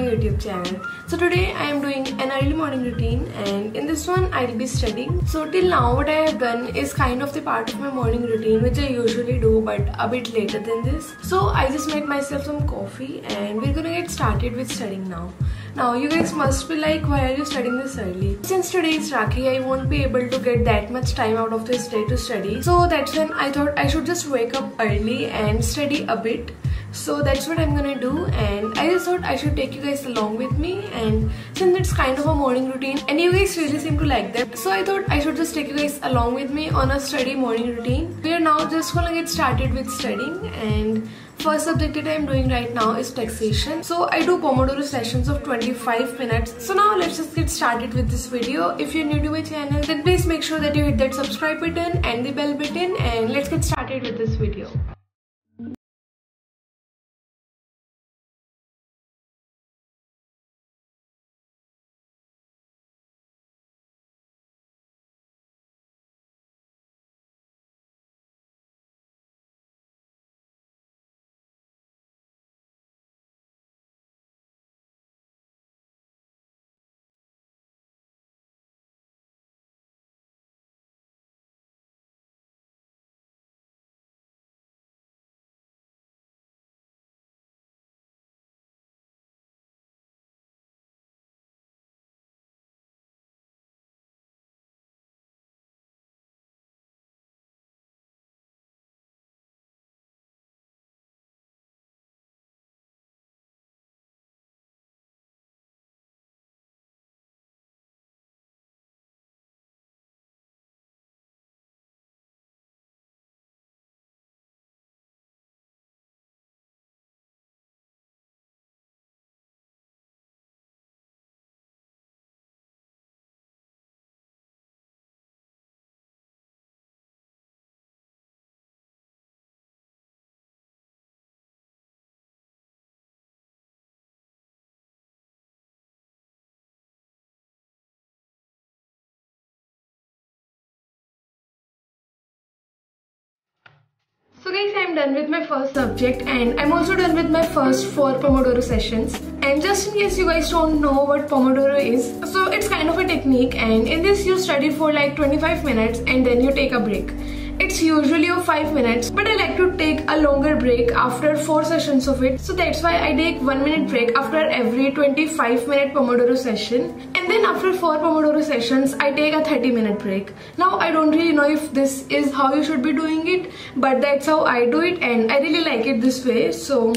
YouTube channel. So today I am doing an early morning routine, and in this one I'll be studying. So till now what I have done is kind of the part of my morning routine which I usually do, but a bit later than this. So I just made myself some coffee and we're gonna get started with studying now. Now you guys must be like, why are you studying this early? Since today is Rakhi, I won't be able to get that much time out of this day to study. So that's when I thought I should just wake up early and study a bit. So that's what I'm gonna do, and I just thought I should take you guys along with me. And since it's kind of a morning routine and you guys really seem to like that, so I thought I should just take you guys along with me on a study morning routine. We are now just gonna get started with studying, and first subject that I am doing right now is taxation. So I do Pomodoro sessions of 25 minutes. So now let's just get started with this video. If you're new to my channel, then please make sure that you hit that subscribe button and the bell button, and let's get started with this video. So guys, I'm done with my first subject, and I'm also done with my first 4 Pomodoro sessions. And just in case you guys don't know what Pomodoro is, so it's kind of a technique, and in this you study for like 25 minutes and then you take a break. It's usually of 5 minutes, but I like to take a longer break after 4 sessions of it. So that's why I take 1 minute break after every 25-minute Pomodoro session. And then after 4 Pomodoro sessions, I take a 30-minute break. Now I don't really know if this is how you should be doing it, but that's how I do it, and I really like it this way. So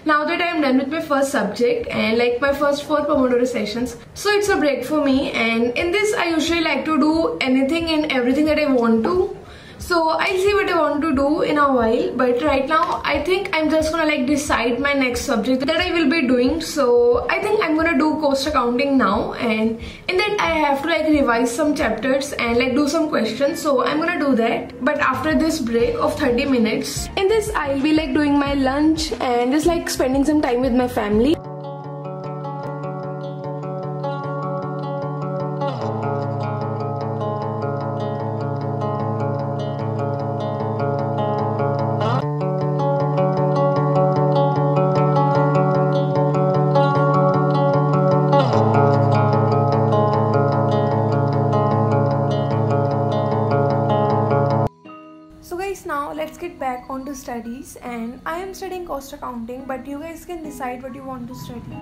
now that I'm done with my first subject and like my first 4 Pomodoro sessions, so it's a break for me. And in this I usually like to do anything and everything that I want to. So I'll see what I want to do in a while, but right now I think I'm just gonna like decide my next subject that I will be doing. So I think I'm gonna do cost accounting now, and in that I have to like revise some chapters and like do some questions. So I'm gonna do that, but after this break of 30 minutes. In this I'll be like doing my lunch and just like spending some time with my family. Now let's get back onto studies, and I am studying cost accounting, but you guys can decide what you want to study.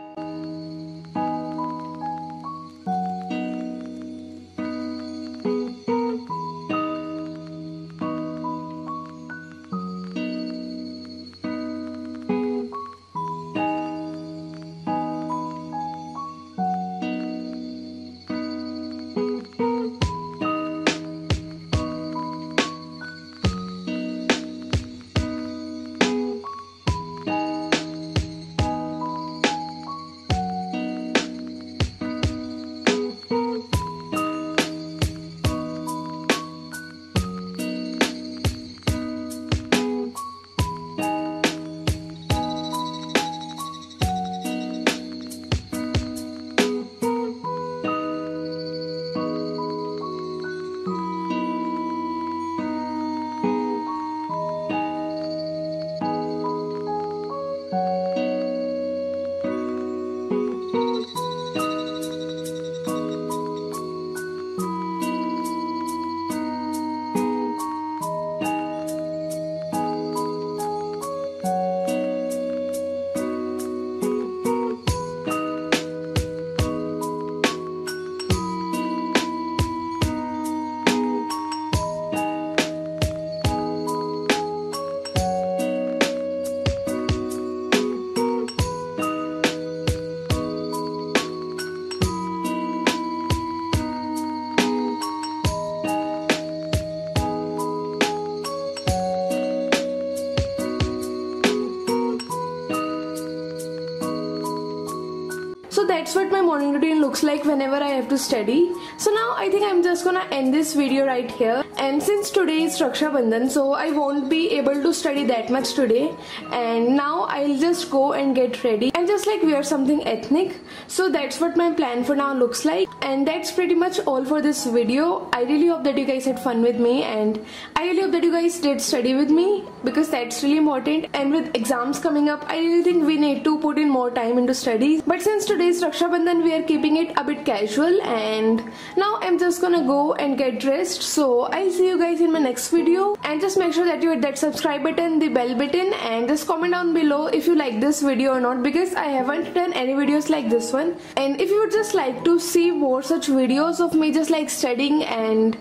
morning routine looks like whenever I have to study. So now I think I'm just gonna end this video right here. And since today is RAKSHA BANDHAN, so I won't be able to study that much today. And now I'll just go and get ready and just like wear something ethnic. So that's what my plan for now looks like. And that's pretty much all for this video. I really hope that you guys had fun with me, and I really hope that you guys did study with me, because that's really important. And with exams coming up, I really think we need to put in more time into studies. But since today is RAKSHA BANDHAN, we are keeping it a bit casual. And now I'm just gonna go and get dressed. So I'll see you guys in my next video. And just make sure that you hit that subscribe button, the bell button, and just comment down below if you like this video or not, because I haven't done any videos like this one. And if you would just like to see more such videos of me just like studying, and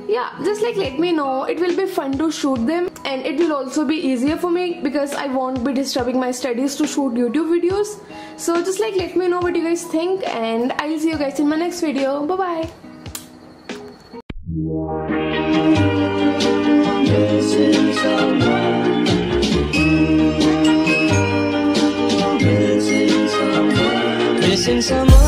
yeah, just like let me know. It will be fun to shoot them, and it will also be easier for me because I won't be disturbing my studies to shoot YouTube videos. So just like let me know what you guys think, and I'll see you guys in my next video. Bye bye. Missing someone